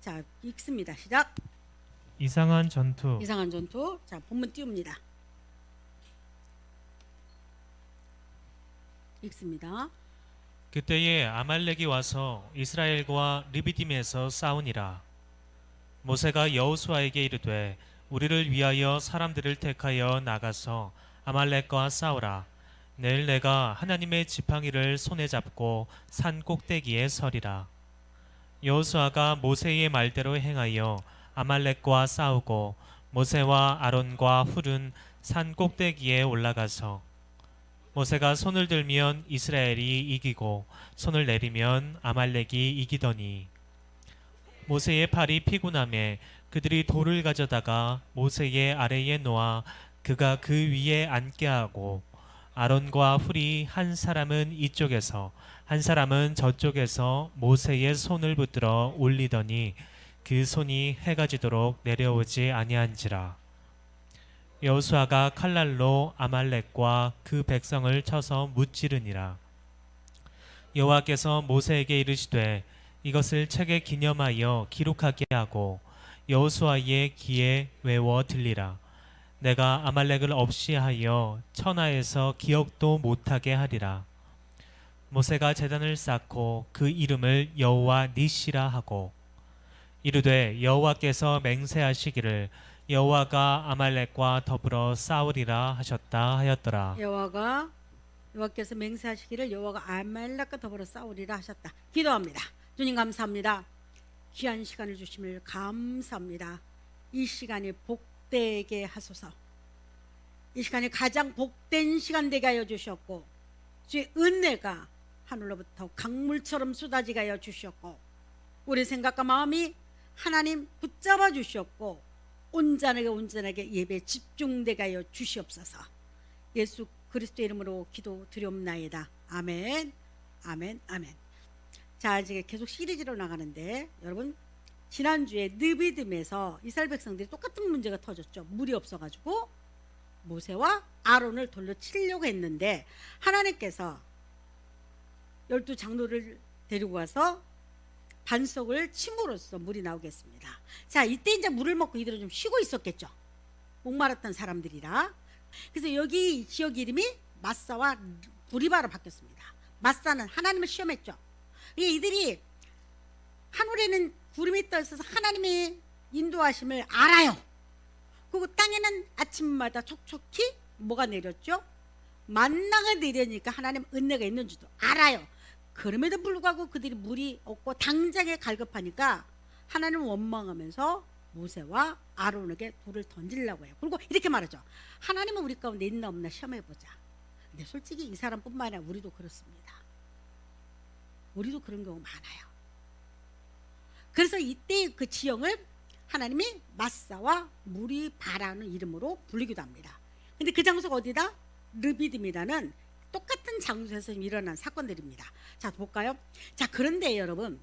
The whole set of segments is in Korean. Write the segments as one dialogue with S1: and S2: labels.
S1: 자, 읽습니다. 시작.
S2: 이상한 전투.
S1: 이상한 전투. 자, 본문 띄웁니다. 읽습니다.
S2: 그때에 아말렉이 와서 이스라엘과 르비딤에서 싸우니라. 모세가 여호수아에게 이르되 우리를 위하여 사람들을 택하여 나가서 아말렉과 싸우라. 내일 내가 하나님의 지팡이를 손에 잡고 산 꼭대기에 서리라. 여호수아가 모세의 말대로 행하여 아말렉과 싸우고 모세와 아론과 훌은 산 꼭대기에 올라가서 모세가 손을 들면 이스라엘이 이기고 손을 내리면 아말렉이 이기더니 모세의 팔이 피곤함에 그들이 돌을 가져다가 모세의 아래에 놓아 그가 그 위에 앉게 하고 아론과 훌이 한 사람은 이쪽에서 한 사람은 저쪽에서 모세의 손을 붙들어 올리더니 그 손이 해가 지도록 내려오지 아니한지라. 여호수아가 칼날로 아말렉과 그 백성을 쳐서 무찌르니라. 여호와께서 모세에게 이르시되 이것을 책에 기념하여 기록하게 하고 여호수아의 귀에 외워 들리라. 내가 아말렉을 없이 하여 천하에서 기억도 못하게 하리라. 모세가 제단을 쌓고 그 이름을 여호와 니시라 하고 이르되 여호와께서 맹세하시기를 여호와가 아말렉과 더불어 싸우리라 하셨다 하였더라.
S1: 여호와께서 맹세하시기를 여호와가 아말렉과 더불어 싸우리라 하셨다. 기도합니다. 주님 감사합니다. 귀한 시간을 주심을 감사합니다. 이 시간이 복되게 하소서. 이 시간이 가장 복된 시간 되게 하여 주셨고 주의 은혜가 하늘로부터 강물처럼 쏟아지게 하여 주셨고 우리 생각과 마음이 하나님 붙잡아 주셨고 온전하게 예배에 집중되게 하여 주시옵소서. 예수 그리스도의 이름으로 기도 드리옵나이다. 아멘. 아멘. 아멘. 자, 이제 계속 시리즈로 나가는데 여러분 지난주에 느비딤에서 이스라엘 백성들이 똑같은 문제가 터졌죠. 물이 없어가지고 모세와 아론을 돌려 치려고 했는데 하나님께서 12 장로를 데리고 와서 반석을 침으로써 물이 나오겠습니다. 자, 이때 이제 물을 먹고 이들은 좀 쉬고 있었겠죠. 목마랐던 사람들이라. 그래서 여기 지역 이름이 마사와 부리바로 바뀌었습니다. 마사는 하나님을 시험했죠. 이들이 하늘에는 구름이 떠 있어서 하나님의 인도하심을 알아요. 그리고 땅에는 아침마다 촉촉히 뭐가 내렸죠? 만나가 내려니까 하나님 은혜가 있는 줄도 알아요. 그럼에도 불구하고 그들이 물이 없고 당장에 갈급하니까 하나님은 원망하면서 모세와 아론에게 돌을 던지려고 해요. 그리고 이렇게 말하죠. 하나님은 우리 가운데 있나 없나 시험해보자. 근데 솔직히 이 사람뿐만 아니라 우리도 그렇습니다. 우리도 그런 경우 많아요. 그래서 이때 그 지형을 하나님이 마사와 물이 바라는 이름으로 불리기도 합니다. 근데 그 장소가 어디다? 르비딤이라는 똑같은 장소에서 일어난 사건들입니다. 자, 볼까요? 자, 그런데 여러분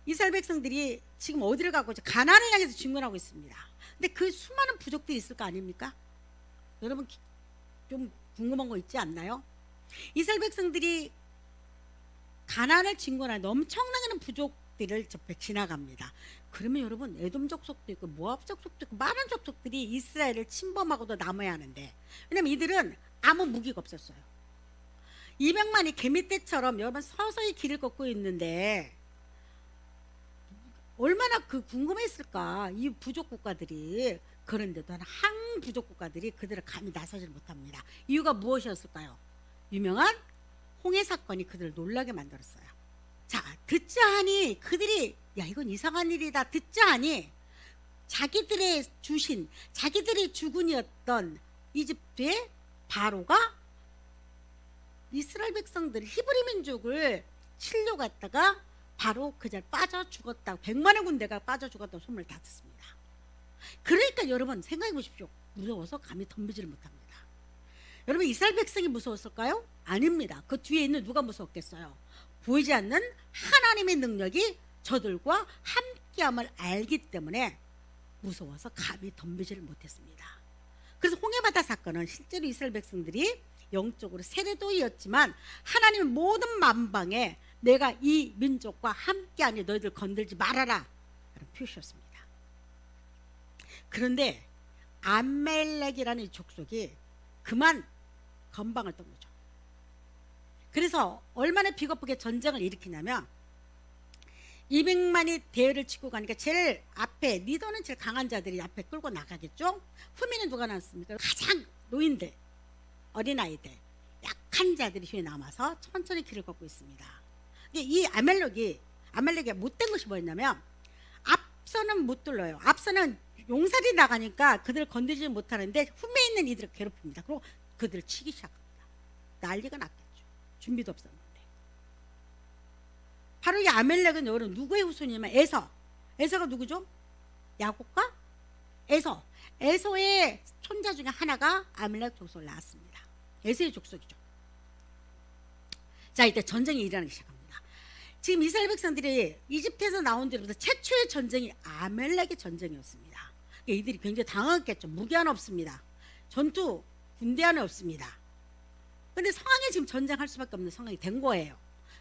S1: 이스라엘 백성들이 지금 어디를 가고 가나안을 향해서 진군하고 있습니다. 근데 그 수많은 부족들이 있을 거 아닙니까? 여러분 좀 궁금한 거 있지 않나요? 이스라엘 백성들이 가나안을 진군하는 엄청나게 부족들을 접해 지나갑니다. 그러면 여러분 에돔 족속도 있고 모압 족속도 있고 많은 족속들이 이스라엘을 침범하고도 남아야 하는데 왜냐면 이들은 아무 무기가 없었어요. 200만이 개미떼처럼 여러분 서서히 길을 걷고 있는데 얼마나 그 궁금했을까 이 부족 국가들이. 그런데도 한 부족 국가들이 그들을 감히 나서질 못합니다. 이유가 무엇이었을까요? 유명한 홍해 사건이 그들을 놀라게 만들었어요. 자, 듣자 하니 그들이 야 이건 이상한 일이다 듣자 하니 자기들의 주신 자기들의 주군이었던 이집트의 바로가 이스라엘 백성들 히브리 민족을 치려고 갔다가 바로 그 자리에 빠져 죽었다고 100만의 군대가 빠져 죽었다고 소문을 다 듣습니다. 그러니까 여러분 생각해 보십시오. 무서워서 감히 덤비지를 못합니다. 여러분 이스라엘 백성이 무서웠을까요? 아닙니다. 그 뒤에 있는 누가 무서웠겠어요? 보이지 않는 하나님의 능력이 저들과 함께함을 알기 때문에 무서워서 감히 덤비지를 못했습니다. 그래서 홍해바다 사건은 실제로 이스라엘 백성들이 영적으로 세례도이었지만 하나님의 모든 만방에 내가 이 민족과 함께하니 너희들 건들지 말아라 표시였습니다. 그런데 아멜렉이라는 이 족속이 그만 건방을 떤 거죠. 그래서 얼마나 비겁하게 전쟁을 일으키냐면 200만이 대열을 치고 가니까 제일 앞에 리더는 제일 강한 자들이 앞에 끌고 나가겠죠. 후미는 누가 나왔습니까? 가장 노인들, 어린아이들, 약한 자들이 뒤에 남아서 천천히 길을 걷고 있습니다. 근데 이 아멜렉의 못된 것이 뭐였냐면 앞서는 못 뚫어요. 앞서는 용사들이 나가니까 그들을 건드리지 못하는데 후미에 있는 이들을 괴롭힙니다. 그리고 그들을 치기 시작합니다. 난리가 났겠죠. 준비도 없었는데. 바로 이 아멜렉은 여러분 누구의 후손이냐면 에서가 누구죠? 야곱과 에서의 손자 중에 하나가 아멜렉 족속을 낳았습니다. 에서의 족속이죠. 자, 이때 전쟁이 일어나기 시작합니다. 지금 이스라엘 백성들이 이집트에서 나온 뒤부터 최초의 전쟁이 아멜렉의 전쟁이었습니다. 이들이 굉장히 당황했겠죠. 무기 하나 없습니다. 전투 군대 하나 없습니다. 근데 상황이 지금 전쟁할 수밖에 없는 상황이 된 거예요.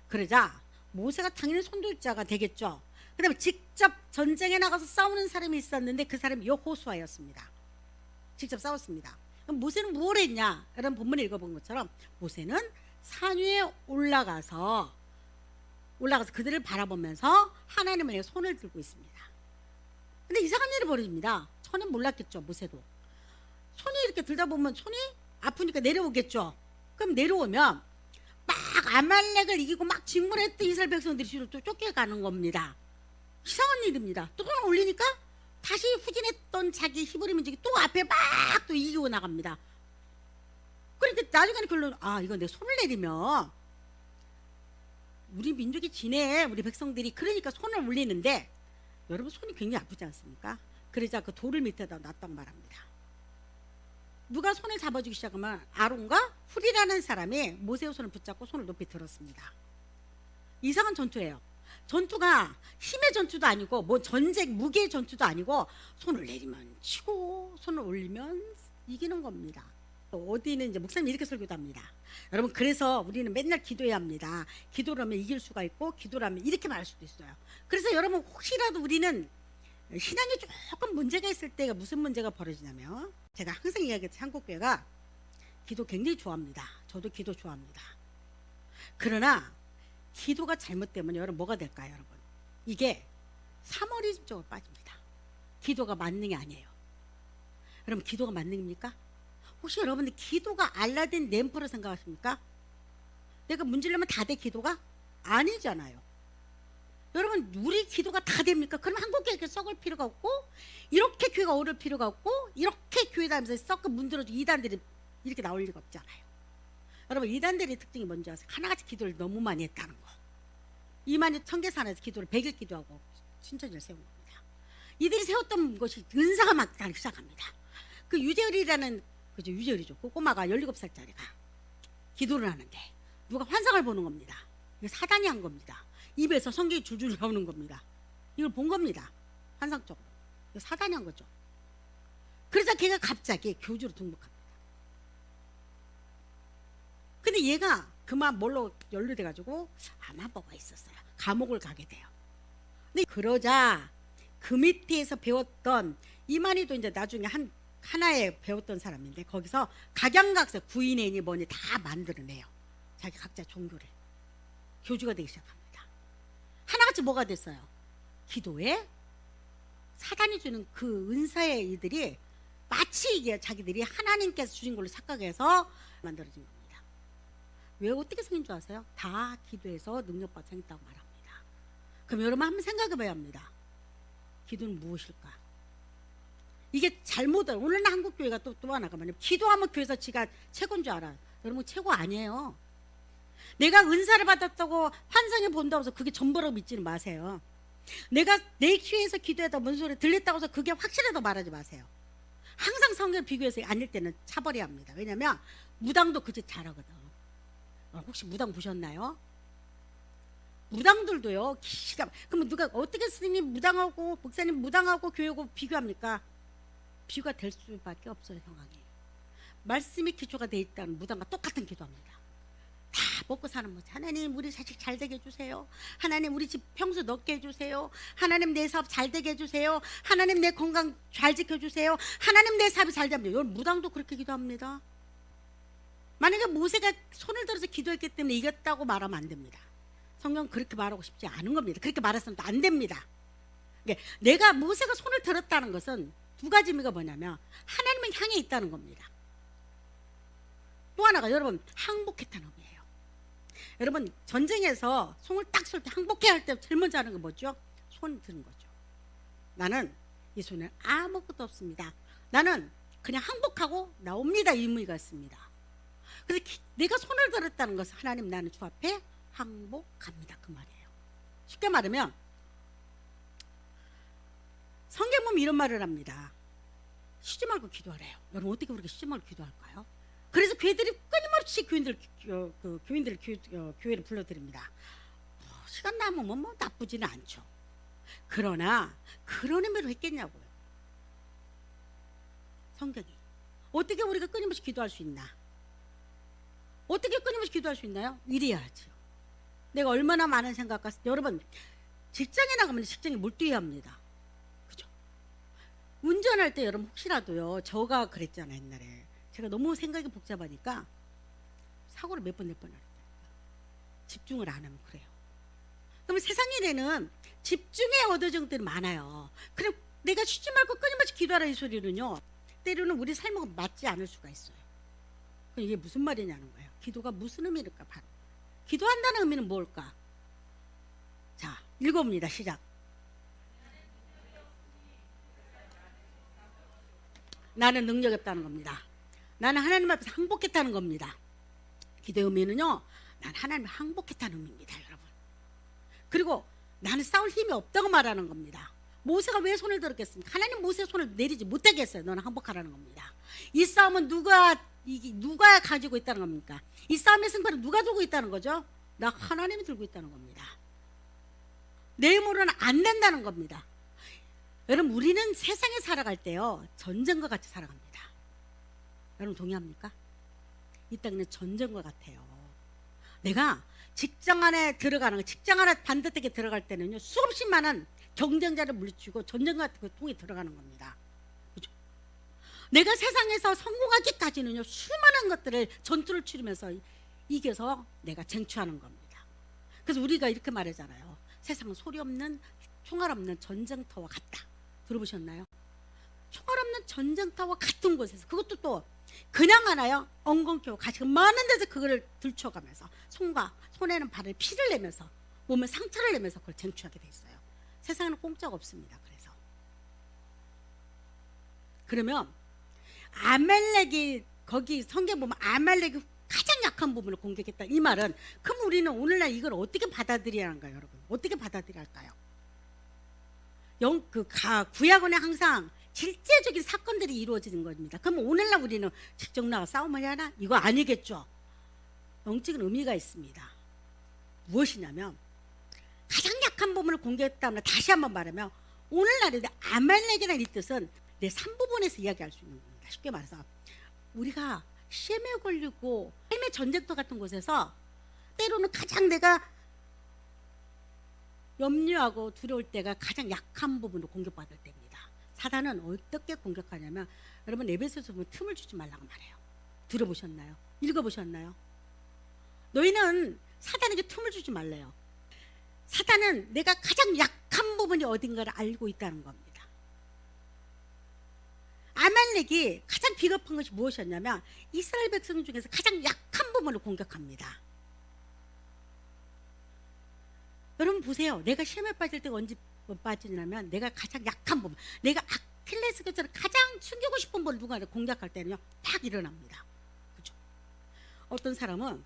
S1: 그러자 모세가 당연히 선두자가 되겠죠. 그 다음에 직접 전쟁에 나가서 싸우는 사람이 있었는데 그 사람이 여호수아였습니다. 직접 싸웠습니다. 그럼 모세는 뭘 했냐? 이런 본문을 읽어본 것처럼 모세는 산 위에 올라가서 그들을 바라보면서 하나님을 향해 손을 들고 있습니다. 근데 이상한 일이 벌어집니다. 처음엔 몰랐겠죠. 모세도 손이 이렇게 들다 보면 손이 아프니까 내려오겠죠. 그럼 내려오면 막 아말렉을 이기고 막 진군했던 이스라엘 백성들이 뒤로 또 쫓겨가는 겁니다. 이상한 일입니다. 또 손을 올리니까 다시 후진했던 자기 히브리 민족이 또 앞에 막 또 이기고 나갑니다. 그러니까 나중에는 결론, 이거 내 손을 내리면 우리 민족이 지네, 우리 백성들이. 그러니까 손을 올리는데 여러분 손이 굉장히 아프지 않습니까? 그러자 그 돌을 밑에다 놨다고 말합니다. 누가 손을 잡아주기 시작하면 아론과 훌이라는 사람이 모세의 손을 붙잡고 손을 높이 들었습니다. 이상한 전투예요. 전투가 힘의 전투도 아니고 뭐 전쟁 무기의 전투도 아니고 손을 내리면 치고 손을 올리면 이기는 겁니다. 어디는 이제 목사님 이렇게 설교도 합니다. 여러분, 그래서 우리는 맨날 기도해야 합니다. 기도를 하면 이길 수가 있고 기도를 하면 이렇게 말할 수도 있어요. 그래서 여러분, 혹시라도 우리는 신앙이 조금 문제가 있을 때가 무슨 문제가 벌어지냐면, 제가 항상 이야기했듯이 한국교회가 기도 굉장히 좋아합니다. 저도 기도 좋아합니다. 그러나 기도가 잘못되면 여러분 뭐가 될까요? 여러분, 이게 사머리즘 쪽으로 빠집니다. 기도가 만능이 아니에요. 여러분, 기도가 만능입니까? 혹시 여러분들 기도가 알라딘 램프로 생각하십니까? 내가 문지르면 다 돼 기도가? 아니잖아요. 여러분, 우리 기도가 다 됩니까? 그럼 한국교회가 썩을 필요가 없고, 이렇게 교회가 오를 필요가 없고, 이렇게 교회 다니면서 썩고 문드러지고 이단들이 이렇게 나올 리가 없잖아요. 여러분, 이단들의 특징이 뭔지 아세요? 하나같이 기도를 너무 많이 했다는 거. 이만희 청계산에서 기도를 100일 기도하고 신천지를 세운 겁니다. 이들이 세웠던 것이 은사가 막 나기 시작합니다. 그 유재열이라는, 그죠, 유재열이죠. 그 꼬마가 17살짜리가 기도를 하는데 누가 환상을 보는 겁니다. 이거 사단이 한 겁니다. 입에서 성경이 줄줄 나오는 겁니다. 이걸 본 겁니다. 환상적으로. 이거 사단이 한 거죠. 그러자 걔가 갑자기 교주로 등록합니다. 근데 얘가 그만 뭘로 연루돼가지고 아마 뭐가 있었어요. 감옥을 가게 돼요. 근데 그러자 그 밑에서 배웠던 이만희도 이제 나중에 하나에 배웠던 사람인데, 거기서 각양각색 구인애니 뭐니 다 만들어내요. 자기 각자 종교를. 교주가 되기 시작합니다. 하나같이 뭐가 됐어요? 기도에 사단이 주는 그 은사의 이들이 마치 이게 자기들이 하나님께서 주신 걸로 착각해서 만들어진 겁니다. 왜 어떻게 생긴 줄 아세요? 다 기도해서 능력받아 생겼다고 말합니다. 그럼 여러분 한번 생각해 봐야 합니다. 기도는 무엇일까? 이게 잘못을, 오늘날 한국교회가 또 하나가 뭐냐면, 기도하면 교회에서 지가 최고인 줄 알아요. 여러분, 최고 아니에요. 내가 은사를 받았다고 환상을 본다고 해서 그게 전부라고 믿지는 마세요. 내가 내 교회에서 기도했다 뭔 소리 들렸다고 해서 그게 확실하다고 말하지 마세요. 항상 성경을 비교해서 아닐 때는 차버려야 합니다. 왜냐면 무당도 그 짓 잘하거든. 혹시 무당 보셨나요? 무당들도요, 그러면 누가 어떻게 스님 무당하고 목사님 무당하고 교회하고 비교합니까? 비교가 될 수밖에 없어요. 상황이 말씀이 기초가 돼 있다는 무당과 똑같은 기도합니다. 다 먹고 사는 거지. 하나님 우리 자식 잘 되게 해주세요. 하나님 우리 집 평수 넓게 해주세요. 하나님 내 사업 잘 되게 해주세요. 하나님 내 건강 잘 지켜주세요. 하나님 내 사업이 잘 되면, 여러분 무당도 그렇게 기도합니다. 만약에 모세가 손을 들어서 기도했기 때문에 이겼다고 말하면 안 됩니다. 성경 그렇게 말하고 싶지 않은 겁니다. 그렇게 말했으면 안 됩니다. 내가 모세가 손을 들었다는 것은 두 가지 의미가 뭐냐면 하나님을 향해 있다는 겁니다. 또 하나가 여러분 항복했다는 의미예요. 여러분 전쟁에서 손을 딱 쏠 때 항복해야 할 때 제일 먼저 하는 건 뭐죠? 손 드는 거죠. 나는 이 손에 아무것도 없습니다. 나는 그냥 항복하고 나옵니다. 이 의미가 있습니다. 그래서 내가 손을 들었다는 것은 하나님 나는 주 앞에 항복합니다. 그 말이에요. 쉽게 말하면 성경 보면 이런 말을 합니다. 쉬지 말고 기도하래요. 여러분 어떻게 그렇게 쉬지 말고 기도할까요? 그래서 교회들이 끊임없이 교회를 불러드립니다. 시간 남으면 뭐 나쁘지는 않죠. 그러나 그런 의미로 했겠냐고요. 성경이 어떻게 우리가 끊임없이 기도할 수 있나? 어떻게 끊임없이 기도할 수 있나요? 이래야죠. 내가 얼마나 많은 생각과, 여러분 직장에 나가면 직장에 몰두해야 합니다. 그죠? 운전할 때 여러분 혹시라도요, 저가 그랬잖아요. 옛날에 제가 너무 생각이 복잡하니까 사고를 몇 번 낼 뻔했어요. 집중을 안 하면 그래요. 그러면 세상 일에는 집중의 어도정들이 많아요. 그럼 내가 쉬지 말고 끊임없이 기도하라 이 소리는요, 때로는 우리 삶하고 맞지 않을 수가 있어요. 그럼 이게 무슨 말이냐는 거예요. 기도가 무슨 의미일까? 바로 기도한다는 의미는 뭘까? 자, 읽어봅니다. 시작. 나는 능력이 없다는 겁니다. 나는 하나님 앞에서 항복했다는 겁니다. 기도의 의미는요, 난 하나님을 항복했다는 의미입니다. 여러분. 그리고 나는 싸울 힘이 없다고 말하는 겁니다. 모세가 왜 손을 들었겠습니까? 하나님 모세의 손을 내리지 못하게 했어요. 너는 항복하라는 겁니다. 이 싸움은 누가 가지고 있다는 겁니까? 이 싸움의 승패를 누가 두고 있다는 거죠? 나 하나님이 들고 있다는 겁니다. 내 힘으로는 안 된다는 겁니다. 여러분 우리는 세상에 살아갈 때요, 전쟁과 같이 살아갑니다. 여러분 동의합니까? 이 땅은 전쟁과 같아요. 내가 직장 안에 들어가는 거, 직장 안에 반듯하게 들어갈 때는요, 수없이 많은 경쟁자를 물리치고 전쟁과 그 통해 들어가는 겁니다. 그죠? 내가 세상에서 성공하기까지는요, 수많은 것들을 전투를 치르면서 이겨서 내가 쟁취하는 겁니다. 그래서 우리가 이렇게 말하잖아요. 세상은 소리 없는, 총알 없는 전쟁터와 같다. 들어보셨나요? 총알 없는 전쟁터와 같은 곳에서, 그것도 또 그냥 하나요? 엉겅퀴고 가시가 많은 데서 그거를 들춰가면서 손에는 발에 피를 내면서 몸에 상처를 내면서 그걸 쟁취하게 돼 있어요. 세상에는 공짜가 없습니다. 그러면 아말렉이, 거기 성경 보면 아말렉이 가장 약한 부분을 공격했다 이 말은, 그럼 우리는 오늘날 이걸 어떻게 받아들여야 할까요? 여러분 어떻게 받아들여야 할까요? 구약원에 항상 실제적인 사건들이 이루어지는 겁니다. 그럼 오늘날 우리는 직접 나가 싸움을 해야 하나? 이거 아니겠죠. 영적인 의미가 있습니다. 무엇이냐면 가장 약한 부분을 공격했다면, 다시 한번 말하면 오늘날에 아말렉이라는 이 뜻은 내 3부분에서 이야기할 수 있는 겁니다. 쉽게 말해서 우리가 시험에 걸리고 삶의 전쟁터 같은 곳에서 때로는 가장 내가 염려하고 두려울 때가 가장 약한 부분으로 공격받을 때입니다. 사단은 어떻게 공격하냐면, 여러분 에베소서 보면 틈을 주지 말라고 말해요. 들어보셨나요? 읽어보셨나요? 너희는 사단에게 틈을 주지 말래요. 사단은 내가 가장 약한 부분이 어딘가를 알고 있다는 겁니다. 아말렉이 가장 비겁한 것이 무엇이었냐면 이스라엘 백성 중에서 가장 약한 부분을 공격합니다. 여러분 보세요. 내가 시험에 빠질 때가 언제 빠지냐면, 내가 가장 약한 부분, 내가 아킬레스腱처럼 가장 숨기고 싶은 걸 누가 공격할 때는요, 딱 일어납니다. 그렇죠? 어떤 사람은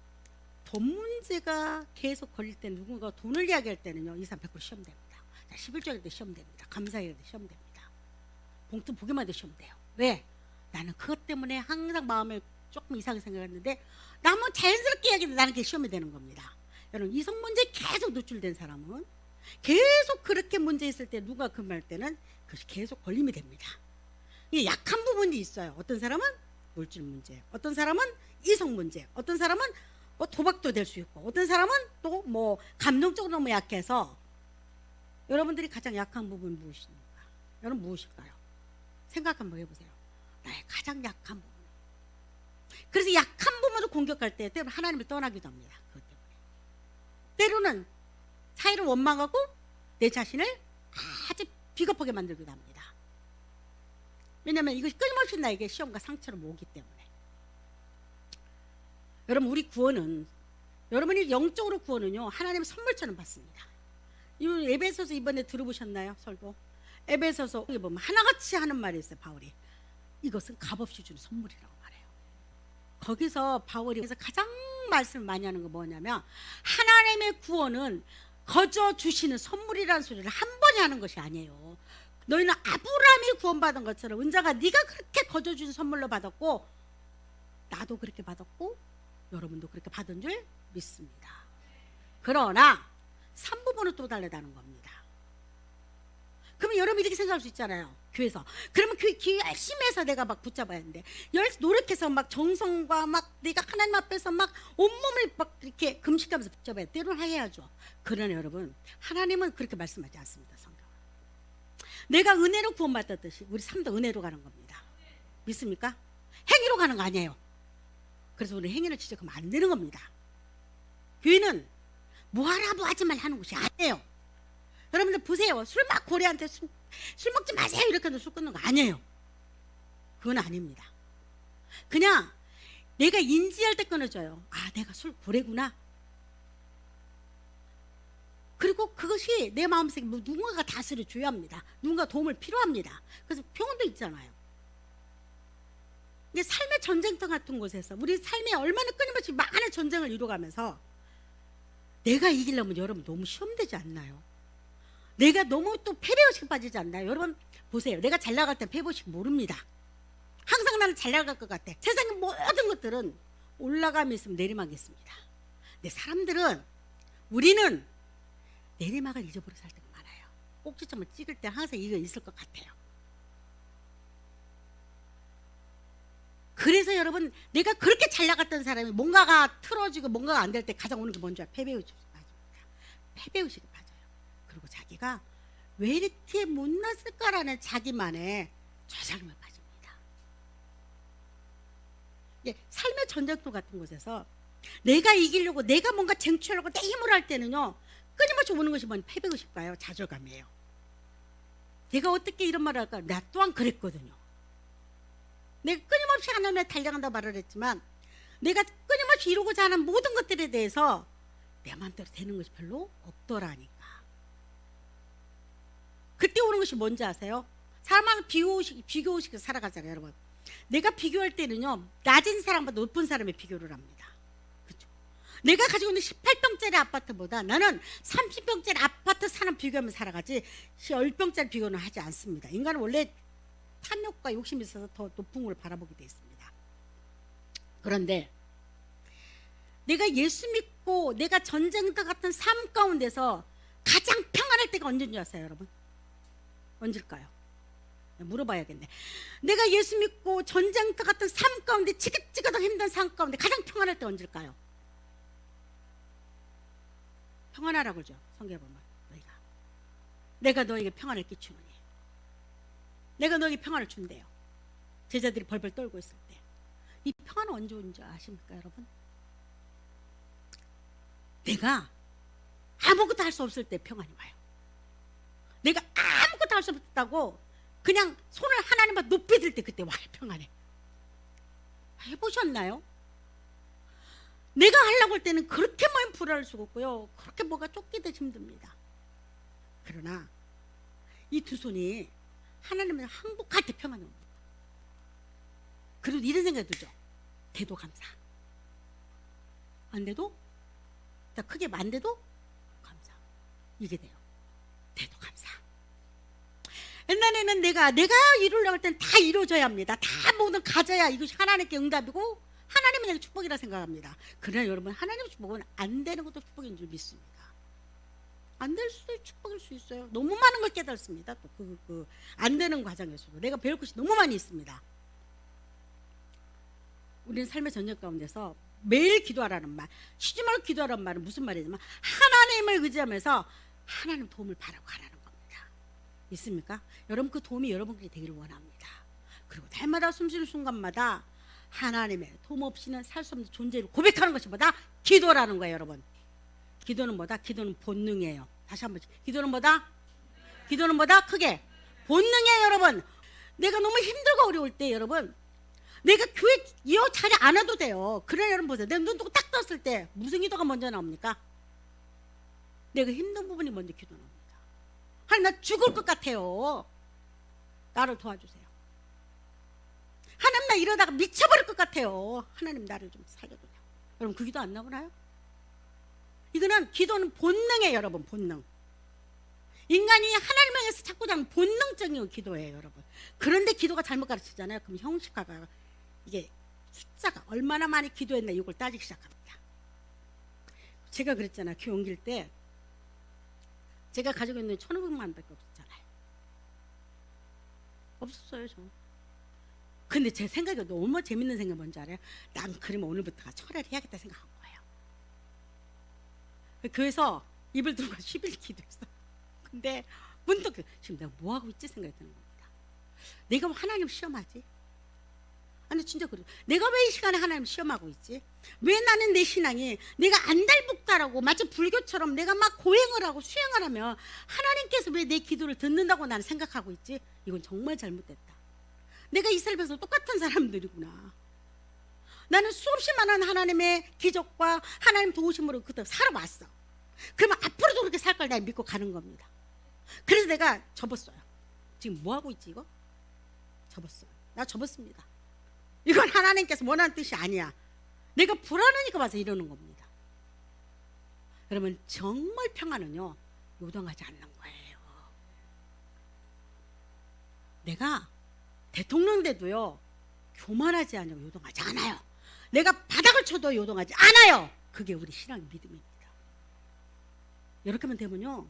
S1: 돈 문제가 계속 걸릴 때, 누군가 돈을 이야기할 때는요, 이 사람 100% 시험됩니다. 11조일 때 시험됩니다. 감사일 때 시험됩니다. 봉투 보기만 해도 시험돼요. 왜? 나는 그것 때문에 항상 마음에 조금 이상하게 생각했는데, 나는 자연스럽게 이야기해도 나는 그게 시험이 되는 겁니다. 여러분 이성 문제에 계속 노출된 사람은 계속 그렇게 문제 있을 때, 누가 그 말 때는 그것이 계속 걸림이 됩니다. 이게 약한 부분이 있어요. 어떤 사람은 물질 문제, 어떤 사람은 이성 문제, 어떤 사람은 뭐 도박도 될 수 있고, 어떤 사람은 또 뭐 감정적으로 너무 약해서. 여러분들이 가장 약한 부분은 무엇입니까? 여러분 무엇일까요? 생각 한번 해보세요. 나의 가장 약한 부분. 그래서 약한 부분을 공격할 때 때로는 하나님을 떠나기도 합니다. 그것 때문에. 때로는 사이를 원망하고 내 자신을 아주 비겁하게 만들기도 합니다. 왜냐하면 이것이 끊임없이 나에게 시험과 상처를 모으기 때문에. 여러분, 우리 구원은, 여러분이 영적으로 구원은요, 하나님의 선물처럼 받습니다. 이 에베소서 이번에 들어보셨나요? 설교. 에베소서 보면 하나같이 하는 말이 있어요. 바울이 이것은 값없이 주는 선물이라고 말해요. 거기서 바울이 그래서 가장 말씀을 많이 하는 거 뭐냐면, 하나님의 구원은 거저 주시는 선물이라는 소리를 한 번에 하는 것이 아니에요. 너희는 아브라함이 구원받은 것처럼 은자가 네가 그렇게 거저 주는 선물로 받았고, 나도 그렇게 받았고, 여러분도 그렇게 받은 줄 믿습니다. 그러나 3부분은 또 다르다는 겁니다. 그러면 여러분이 이렇게 생각할 수 있잖아요. 교회에서. 그러면 교회 열심히 해서 내가 막 붙잡아야 하는데, 노력해서 막 정성과 막 내가 하나님 앞에서 막 온몸을 막 이렇게 금식하면서 붙잡아야 돼. 때로는 해야죠. 그러나 여러분, 하나님은 그렇게 말씀하지 않습니다. 성경은. 내가 은혜로 구원받았듯이 우리 삶도 은혜로 가는 겁니다. 믿습니까? 행위로 가는 거 아니에요. 그래서 우리 행위를 지적하면 안 되는 겁니다. 교회는 뭐하라 뭐하지 말 하는 곳이 아니에요. 여러분들 보세요. 술 막 고래한테 술 먹지 마세요 이렇게 해도 술 끊는 거 아니에요. 그건 아닙니다. 그냥 내가 인지할 때 끊어져요. 아, 내가 술 고래구나. 그리고 그것이 내 마음속에 뭐 누군가가 다스려 줘야 합니다. 누군가 도움을 필요합니다. 그래서 병원도 있잖아요. 이게 삶의 전쟁터 같은 곳에서 우리 삶에 얼마나 끊임없이 많은 전쟁을 이루어가면서 내가 이기려면 여러분 너무 시험되지 않나요? 내가 너무 또 패배의식 빠지지 않나요? 여러분 보세요. 내가 잘 나갈 때 패배의식 모릅니다. 항상 나는 잘 나갈 것 같아. 세상의 모든 것들은 올라감이 있으면 내리막이 있습니다. 근데 사람들은, 우리는 내리막을 잊어버리고 살 때가 많아요. 꼭지점을 찍을 때 항상 이거 있을 것 같아요. 그래서 여러분, 내가 그렇게 잘 나갔던 사람이 뭔가가 틀어지고 뭔가가 안 될 때 가장 오는 게 뭔지 알아요? 패배의식이 빠집니다. 패배의식이 빠져요. 그리고 자기가 왜 이렇게 못났을까라는 자기만의 좌절감에 빠집니다. 삶의 전쟁터 같은 곳에서 내가 이기려고, 내가 뭔가 쟁취하려고 내 힘으로 할 때는요, 끊임없이 오는 것이 뭔 패배의식과요, 좌절감이에요. 내가 어떻게 이런 말을 할까? 나 또한 그랬거든요. 내가 끊임없이 하나님을 달려간다고 말을 했지만, 내가 끊임없이 이루고자 하는 모든 것들에 대해서 내 마음대로 되는 것이 별로 없더라니까. 그때 오는 것이 뭔지 아세요? 사람하고 비교의식에서 살아가잖아요, 여러분. 내가 비교할 때는요, 낮은 사람보다 높은 사람의 비교를 합니다. 그렇죠? 내가 가지고 있는 18평짜리 아파트보다 나는 30평짜리 아파트 사는 비교하면 살아가지 10평짜리 비교는 하지 않습니다. 인간은 원래 탐욕과 욕심이 있어서 더 높은 걸 바라보게 되어 있습니다. 그런데 내가 예수 믿고 내가 전쟁터 같은 삶 가운데서 가장 평안할 때가 언제인지 아세요, 여러분? 언제일까요? 물어봐야겠네. 내가 예수 믿고 전쟁터 같은 삶 가운데 지긋지긋하게 힘든 삶 가운데 가장 평안할 때 언제일까요? 평안하라고 그러죠. 성경에 보면 너희가, 내가 너에게 평안을 끼치노니, 내가 너에게 평안을 준대요. 제자들이 벌벌 떨고 있을 때. 이 평안은 언제 온지 아십니까, 여러분? 내가 아무것도 할 수 없을 때 평안이 와요. 내가 아무것도 할 수 없다고 그냥 손을 하나님과 높이 들 때 그때 와요, 평안해. 해보셨나요? 내가 하려고 할 때는 그렇게 마음 불안할 수가 없고요, 그렇게 뭐가 쫓기듯 힘듭니다. 그러나 이 두 손이 하나님을 항복할 때 평안이 옵니다. 그리고 이런 생각이 들죠. 돼도 감사. 안 돼도, 크게 안 돼도 감사. 이게 돼요. 돼도 감사. 옛날에는 내가 이루려고 할 때는 다 이루어져야 합니다. 다 모든 가져야 이것이 하나님께 응답이고 하나님은 내게 축복이라 생각합니다. 그러나 여러분, 하나님의 축복은 안 되는 것도 축복인 줄 믿습니다. 안 될 수도 축복일 수 있어요. 너무 많은 걸 깨달습니다. 또 안 되는 과정에서도 내가 배울 것이 너무 많이 있습니다. 우리는 삶의 전쟁 가운데서 매일 기도하라는 말, 쉬지 말고 기도하라는 말은 무슨 말이냐면 하나님을 의지하면서 하나님 도움을 바라고 가라는 겁니다. 있습니까? 여러분 그 도움이 여러분께 되기를 원합니다. 그리고 날마다 숨쉬는 순간마다 하나님의 도움 없이는 살 수 없는 존재를 고백하는 것이 뭐다? 기도라는 거예요, 여러분. 기도는 뭐다? 기도는 본능이에요. 다시 한번, 기도는 뭐다? 기도는 뭐다? 크게 본능이에요, 여러분. 내가 너무 힘들고 어려울 때, 여러분, 내가 교회 이어 자리 안 와도 돼요. 그래, 여러분 보세요. 내가 눈 뜨고 딱 떴을 때 무슨 기도가 먼저 나옵니까? 내가 힘든 부분이 먼저 기도 나옵니다. 하나님, 나 죽을 것 같아요. 나를 도와주세요. 하나님, 나 이러다가 미쳐버릴 것 같아요. 하나님, 나를 좀 살려줘요. 여러분, 그 기도 안 나오나요? 이거는 기도는 본능이에요, 여러분. 본능. 인간이 하나님을 향해서 찾고자 하는 본능적인 기도예요, 여러분. 그런데 기도가 잘못 가르치잖아요. 그럼 형식화가 이게 숫자가 얼마나 많이 기도했나 이걸 따지기 시작합니다. 제가 그랬잖아요. 교회 옮길 때 제가 가지고 있는 1,500만 밖에 없었잖아요. 없었어요, 저. 근데 제 생각이 너무 재밌는 생각이 뭔지 알아요? 난 그러면 오늘부터 철회를 해야겠다 생각한 거예요. 교회에서 입을 들고 10일 기도했어. 근데 문득 지금 내가 뭐 하고 있지 생각이 드는 겁니다. 내가 하나님 시험하지? 아니 진짜 그래. 내가 왜 이 시간에 하나님 시험하고 있지? 왜 나는 내 신앙이 내가 안달복달하고 마치 불교처럼 내가 막 고행을 하고 수행을 하면 하나님께서 왜 내 기도를 듣는다고 나는 생각하고 있지? 이건 정말 잘못됐다. 내가 이스라엘 백성 똑같은 사람들이구나. 나는 수없이 많은 하나님의 기적과 하나님 도우심으로 그때 살아왔어. 그러면 앞으로도 그렇게 살 걸 내가 믿고 가는 겁니다. 그래서 내가 접었어요. 지금 뭐 하고 있지 이거? 접었어요. 나 접었습니다. 이건 하나님께서 원하는 뜻이 아니야. 내가 불안하니까 와서 이러는 겁니다. 여러분 정말 평안은요 요동하지 않는 거예요. 내가 대통령 돼도요 교만하지 않으면 요동하지 않아요. 내가 바닥을 쳐도 요동하지 않아요. 그게 우리 신앙의 믿음입니다. 이렇게만 되면요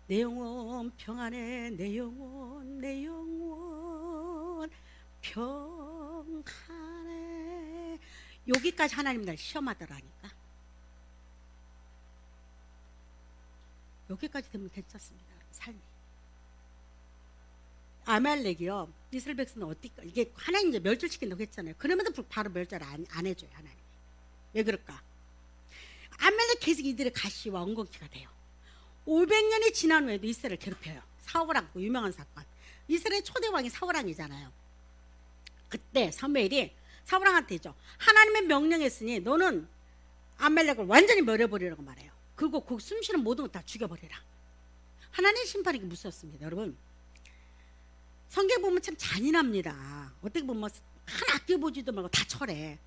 S1: 내 영혼 평안해, 내 영혼 평안해. 여기까지 하나님 날 시험하더라니까. 여기까지 되면 괜찮습니다. 삶이. 아말렉이요 이스라엘 백성은 어떻게 이게 하나님 이제 멸절시킨다고 했잖아요. 그럼에도 바로 멸절을 안 해줘요. 하나님. 왜 그럴까? 아말렉 계속 이들의 가시와 엉겅퀴가 돼요. 500년이 지난 후에도 이스라엘을 괴롭혀요. 사울왕, 그 유명한 사건. 이스라엘 초대 왕이 사울왕이잖아요. 그때 사무엘이 사울왕한테 죠 하나님의 명령했으니 너는 아말렉을 완전히 멸해버리라고 말해요. 그리고 그 숨쉬는 모든 것 다 죽여버리라. 하나님의 심판이 무섭습니다. 여러분 성경 보면 참 잔인합니다. 어떻게 보면 하나 아껴보지도 말고 다 철해.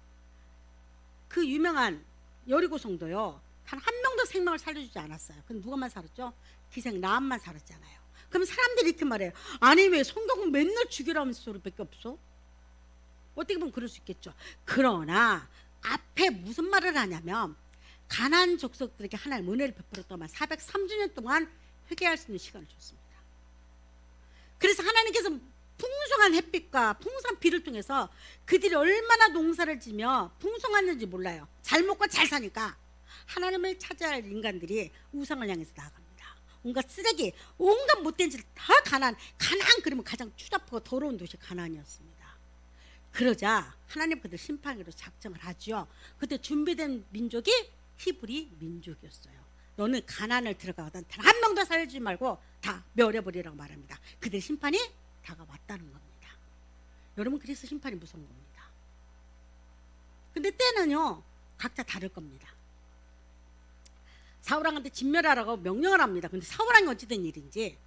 S1: 그 유명한 여리고 성도요 단 한 명도 생명을 살려주지 않았어요. 근데 누가만 살았죠? 기생 라합만 살았잖아요. 그럼 사람들이 이렇게 말해요. 아니 왜 성경은 맨날 죽이라는 소리밖에 없어? 어떻게 보면 그럴 수 있겠죠. 그러나 앞에 무슨 말을 하냐면 가나안 족속들에게 하나님 은혜를 베풀었더만 430년 동안 회개할 수 있는 시간을 줬습니다. 그래서 하나님께서 풍성한 햇빛과 풍성한 비를 통해서 그들이 얼마나 농사를 지며 풍성했는지 몰라요. 잘 먹고 잘 사니까 하나님을 찾아야 할 인간들이 우상을 향해서 나아갑니다. 온갖 쓰레기, 온갖 못된 짓을 다 가나안 그러면 가장 추잡하고 더러운 도시 가나안이었습니다. 그러자 하나님 그들 심판으로 작정을 하죠. 그때 준비된 민족이 히브리 민족이었어요. 너는 가나안을 들어가거든 단 한 명도 살려주지 말고 다 멸해버리라고 말합니다. 그들 심판이 다가왔다는 겁니다. 여러분 그래서 심판이 무서운 겁니다. 근데 때는요 각자 다를 겁니다. 사울왕한테 진멸하라고 명령을 합니다. 근데 사울왕이 어찌된 일인지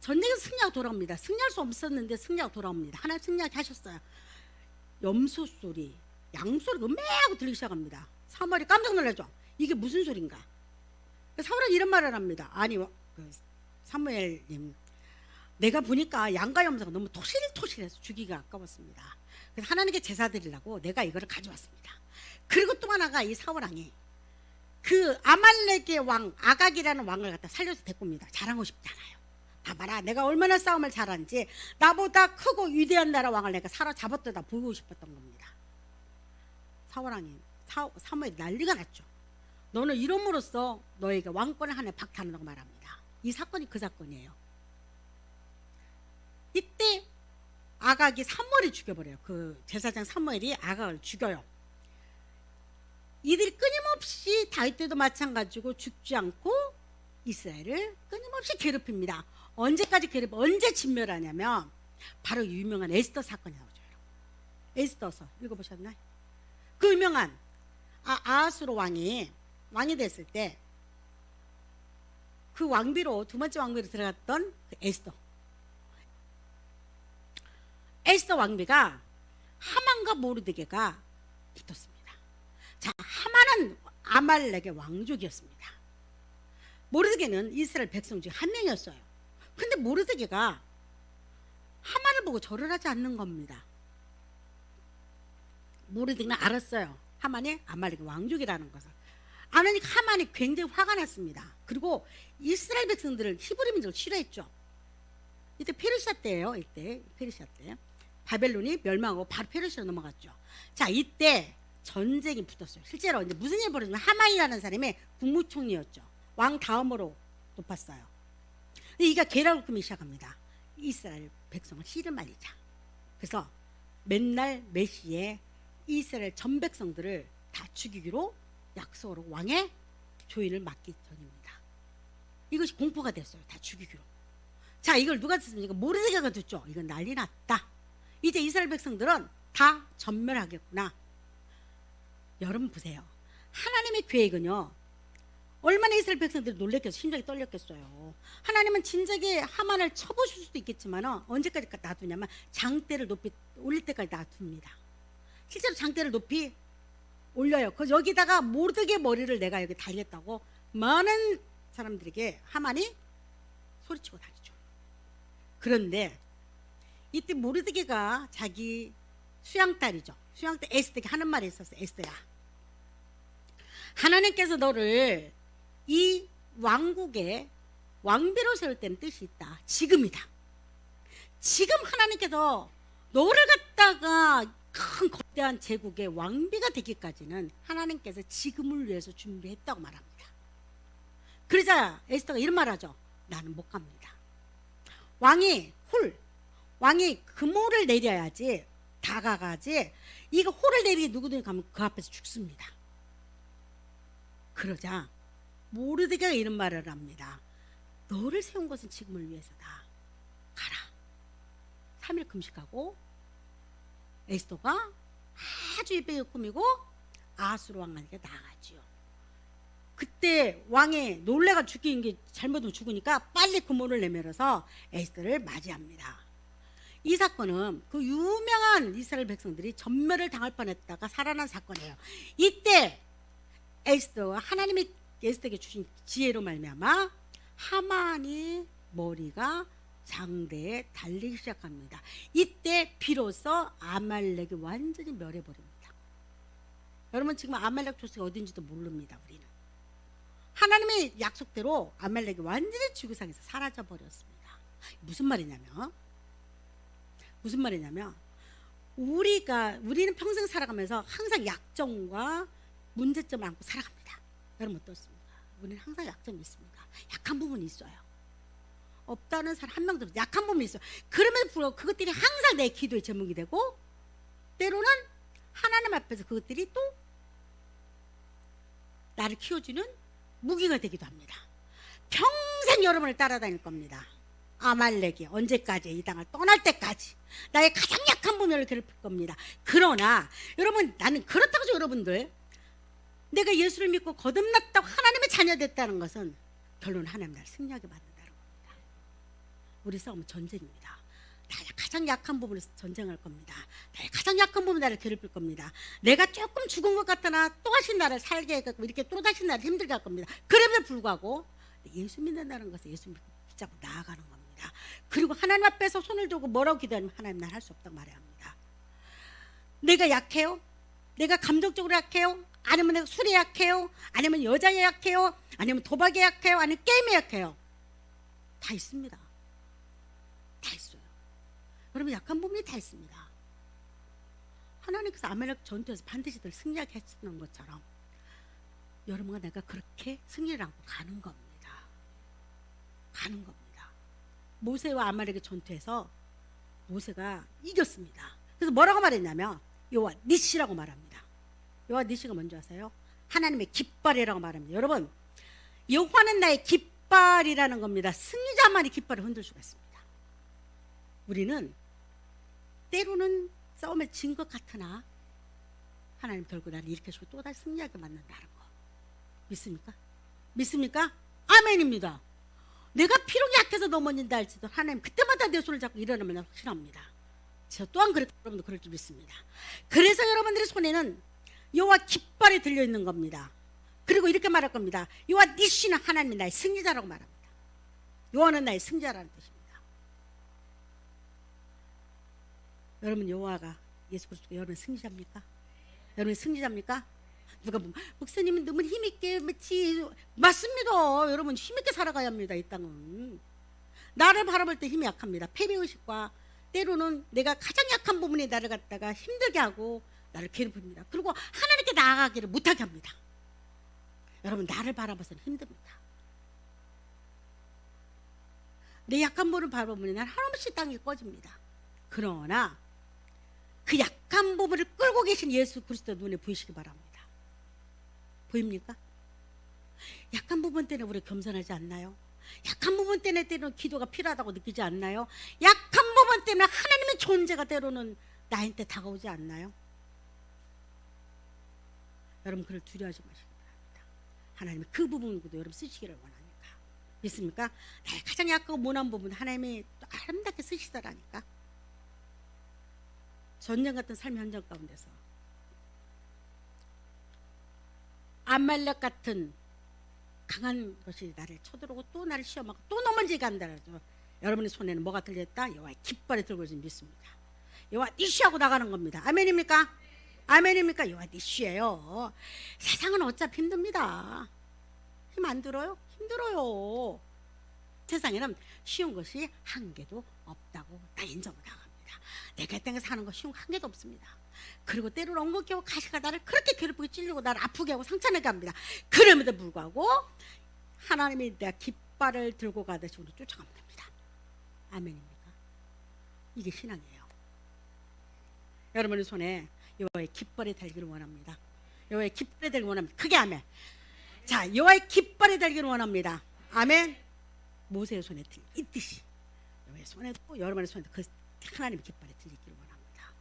S1: 전쟁에서 승리하고 돌아옵니다. 승리할 수 없었는데 승리하고 돌아옵니다. 하나님 승리하게 하셨어요. 염소 소리, 양 소리가 매하고 들리기 시작합니다. 사무엘이 깜짝 놀라죠. 이게 무슨 소린가? 사울왕이 이런 말을 합니다. 아니 사무엘님 내가 보니까 양과 염소가 너무 토실토실해서 죽이기가 아까웠습니다. 그래서 하나님께 제사 드리려고 내가 이거를 가져왔습니다. 그리고 또 하나가 이 사울왕이 그 아말렉의 왕 아각이라는 왕을 갖다 살려서 데리고 옵니다. 자랑하고 싶잖아요. 봐봐라 내가 얼마나 싸움을 잘하는지 나보다 크고 위대한 나라 왕을 내가 사로잡았다 보이고 싶었던 겁니다. 사무엘이 난리가 났죠. 너는 이름으로써 너에게 왕권을 하나 박탈한다고 말합니다. 이 사건이 그 사건이에요. 이때 아각이 사무엘을 죽여버려요. 그 제사장 사무엘이 아각을 죽여요. 이들이 끊임없이 다윗 때도 마찬가지고 죽지 않고 이스라엘을 끊임없이 괴롭힙니다. 언제까지 언제 진멸하냐면 바로 유명한 에스더 사건이 나오죠. 에스더서 읽어보셨나요? 그 유명한 아하수로 왕이 됐을 때 그 왕비로 두 번째 왕비로 들어갔던 그 에스더 왕비가 하만과 모르드게가 붙었습니다. 자, 하만은 아말렉의 왕족이었습니다. 모르드게는 이스라엘 백성 중 한 명이었어요. 근데 모르드게가 하만을 보고 절을 하지 않는 겁니다. 모르드게는 알았어요. 하만이 아말렉의 왕족이라는 것을. 아니니까 하만이 굉장히 화가 났습니다. 그리고 이스라엘 백성들을 히브리 민족을 싫어했죠. 이때 페르시아 때예요. 이때 페르시아 때 바벨론이 멸망하고 바로 페르시아로 넘어갔죠. 자, 이때 전쟁이 붙었어요. 실제로 이제 무슨 일이 벌어지면 하만이라는 사람이 국무총리였죠. 왕 다음으로 높았어요. 근데 이가 계략을 꾸미기 시작합니다. 이스라엘 백성을 씨를 말리자. 그래서 맨날 몇 시에 이스라엘 전 백성들을 다 죽이기로 약속으로 왕의 조인을 맡기 전입니다. 이것이 공포가 됐어요. 다 죽이기로. 자, 이걸 누가 듣습니까? 모르드게가 듣죠. 이건 난리 났다. 이제 이스라엘 백성들은 다 전멸하겠구나. 여러분 보세요. 하나님의 계획은요, 얼마나 이스라엘 백성들이 놀랬겠어요. 심장이 떨렸겠어요. 하나님은 진작에 하만을 쳐보실 수도 있겠지만 언제까지 놔두냐면 장대를 높이 올릴 때까지 놔둡니다. 실제로 장대를 높이 올려요. 그 여기다가 모르드게 머리를 내가 여기 달겠다고 많은 사람들에게 하만이 소리치고 다니죠. 그런데 이때 모르드게가 자기 수양딸이죠. 수양딸 에스더에게 하는 말이 있었어요. 에스더야, 하나님께서 너를 이 왕국의 왕비로 세울 때는 뜻이 있다. 지금이다. 지금 하나님께서 너를 갖다가 큰 거대한 제국의 왕비가 되기까지는 하나님께서 지금을 위해서 준비했다고 말합니다. 그러자 에스더가 이런 말하죠. 나는 못 갑니다. 왕이 금호를 내려야지 다가가지, 이거 호를 내리게 누구든지 가면 그 앞에서 죽습니다. 그러자 모르드게가 이런 말을 합니다. 너를 세운 것은 지금을 위해서다. 가라. 3일 금식하고 에스더가 아주 예쁘게 꾸미고 아하수로 왕에게 나가지요. 그때 왕이 놀래가 죽인 게 잘못하면 죽으니까 빨리 금호를 내밀어서 에스더를 맞이합니다. 이 사건은 그 유명한 이스라엘 백성들이 전멸을 당할 뻔했다가 살아난 사건이에요. 이때 에스더가 하나님이 에스더에게 주신 지혜로 말미암아 하만이 머리가 장대에 달리기 시작합니다. 이때 비로소 아말렉이 완전히 멸해버립니다. 여러분 지금 아말렉 족속이 어딘지도 모릅니다. 우리는 하나님의 약속대로 아말렉이 완전히 지구상에서 사라져버렸습니다. 무슨 말이냐면 우리는 평생 살아가면서 항상 약점과 문제점을 안고 살아갑니다. 여러분 어떻습니까? 우리는 항상 약점이 있습니다. 약한 부분이 있어요. 없다는 사람 한 명도 없어요. 약한 부분이 있어요. 그럼에도 불구하고 그것들이 항상 내 기도의 제목이 되고, 때로는 하나님 앞에서 그것들이 또 나를 키워주는 무기가 되기도 합니다. 평생 여러분을 따라다닐 겁니다. 아말렉이 언제까지, 이 땅을 떠날 때까지 나의 가장 약한 부분을 괴롭힐 겁니다. 그러나 여러분, 나는 그렇다고 해서 여러분들 내가 예수를 믿고 거듭났다고 하나님의 자녀 됐다는 것은 결론은 하나님 나를 승리하게 만든다는 겁니다. 우리 싸움은 전쟁입니다. 나의 가장 약한 부분에서 전쟁할 겁니다. 나의 가장 약한 부분 나를 괴롭힐 겁니다. 내가 조금 죽은 것 같으나 또다시 나를 살게 해갖고 이렇게 또다시 나를 힘들게 할 겁니다. 그럼에도 불구하고 예수 믿는다는 것은 예수 믿고 붙잡고 나아가는 겁니다. 그리고 하나님 앞에서 손을 들고 뭐라고 기도하면 하나님 난 할 수 없다고 말해야 합니다. 내가 약해요? 내가 감정적으로 약해요? 아니면 내가 술에 약해요? 아니면 여자에 약해요? 아니면 도박에 약해요? 아니면 게임에 약해요? 다 있습니다. 다 있어요. 여러분 약한 부분이 다 있습니다. 하나님께서 아말렉 전투에서 반드시들 승리하게 했던 것처럼 여러분과 내가 그렇게 승리를 안고 가는 겁니다. 가는 겁니다. 모세와 아말렉의 전투에서 모세가 이겼습니다. 그래서 뭐라고 말했냐면 여호와 니시라고 말합니다. 여호와 니시가 뭔지 아세요? 하나님의 깃발이라고 말합니다. 여러분, 여호와는 나의 깃발이라는 겁니다. 승리자만이 깃발을 흔들 수가 있습니다. 우리는 때로는 싸움에 진 것 같으나 하나님 결국 나를 일으켜주고 또다시 승리하게 만든다는 거 믿습니까? 믿습니까? 아멘입니다. 내가 피력이 약해서 넘어진다 할지도 하나님 그때마다 내 손을 잡고 일어나면 확실합니다. 저 또한 여러분도 그럴 줄 믿습니다. 그래서 여러분들의 손에는 여호와 깃발이 들려있는 겁니다. 그리고 이렇게 말할 겁니다. 여호와 니시는 하나님이 나의 승리자라고 말합니다. 여호와는 나의 승자라는 뜻입니다. 여러분, 여호와가 예수 그리스도가 여러분 승리자입니까? 여러분 승리자입니까? 누가 보면 목사님은 너무 힘있게 맞습니다. 여러분 힘있게 살아가야 합니다. 이 땅은 나를 바라볼 때 힘이 약합니다. 패배의식과 때로는 내가 가장 약한 부분에 나를 갖다가 힘들게 하고 나를 괴롭힙니다. 그리고 하나님께 나아가기를 못하게 합니다. 여러분, 나를 바라봐서는 힘듭니다. 내 약한 부분을 바라보면 나는 한없이 땅이 꺼집니다. 그러나 그 약한 부분을 끌고 계신 예수 그리스도 눈에 보이시기 바랍니다. 보입니까? 약한 부분 때문에 우리 겸손하지 않나요? 약한 부분 때문에 때로는 기도가 필요하다고 느끼지 않나요? 약한 부분 때문에 하나님의 존재가 때로는 나한테 다가오지 않나요? 여러분, 그걸 두려워하지 마시기 바랍니다. 하나님은 그 부분도 여러분 쓰시기를 원하니까. 믿습니까? 나의 가장 약하고 모난 부분 하나님이 또 아름답게 쓰시더라니까. 전쟁 같은 삶의 현장 가운데서 아말렉 같은 강한 것이 나를 쳐들어오고 또 나를 시험하고 또 넘어지게 한다라도 여러분의 손에는 뭐가 들렸다? 여호와의 깃발이 들고 있는 믿습니다. 여호와 니시하고 나가는 겁니다. 아멘입니까? 아멘입니까? 여호와 니시예요. 세상은 어차피 힘듭니다. 힘 안 들어요? 힘들어요. 세상에는 쉬운 것이 한 개도 없다고 다 인정을 나갑니다. 내가 땅에 사는 거 쉬운 거 한 개도 없습니다. 그리고 때로는 엉겁게 가시가 나를 그렇게 괴롭히고 찔리고 나를 아프게 하고 상처내게 합니다. 그럼에도 불구하고 하나님이 내 깃발을 들고 가듯이 우리 쫓아가면 됩니다. 아멘입니까? 이게 신앙이에요. 여러분의 손에 여호와의 깃발이 달기를 원합니다. 여호와의 깃발이 달기를 원합니다. 크게 아멘. 자, 여호와의 깃발이 달기를 원합니다. 아멘. 모세의 손에 있듯이 여호와의 손에도 여러분의 손에도 그 하나님의 깃발이 들리기를 원합니다.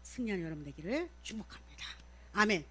S1: 승리하는 여러분 되기를 축복합니다. 아멘.